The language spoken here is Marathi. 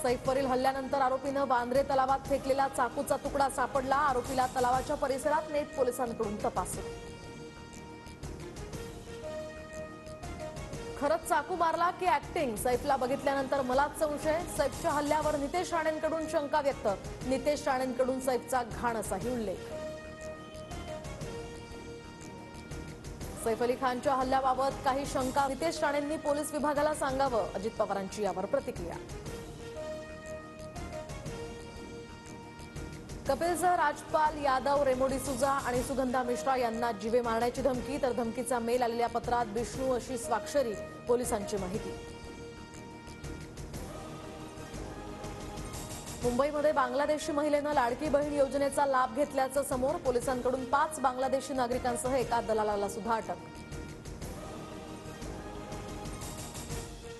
सैफवरील हल्ल्यानंतर आरोपीनं वांद्रे तलावात फेकलेला चाकूचा तुकडा सापडला। आरोपीला तलावाच्या परिसरात नेत पोलिसांकडून तपास। खरंच चाकू मारला की ऍक्टिंग? सैफला बघितल्यानंतर मलाच संशय। सैफच्या हल्ल्यावर नितेश राणेंकडून शंका व्यक्त। नितेश राणेंकडून सैफचा घाण असाही उल्लेख। सैफ अली खानच्या हल्ल्याबाबत काही शंका नितेश राणेंनी पोलीस विभागाला सांगावं, अजित पवारांची यावर प्रतिक्रिया। कपिलसह राजपाल यादव, रेमो डिसूजा आणि सुगंधा मिश्रा यांना जीवे मारण्याची धमकी, तर धमकीचा मेल आलेल्या पत्रात विष्णू अशी स्वाक्षरी, पोलिसांची माहिती। मुंबईमध्ये बांगलादेशी महिलेनं लाडकी बहीण योजनेचा लाभ घेतल्याचं समोर। पोलिसांकडून 5 बांगलादेशी नागरिकांसह एका दलालाला सुद्धा अटक।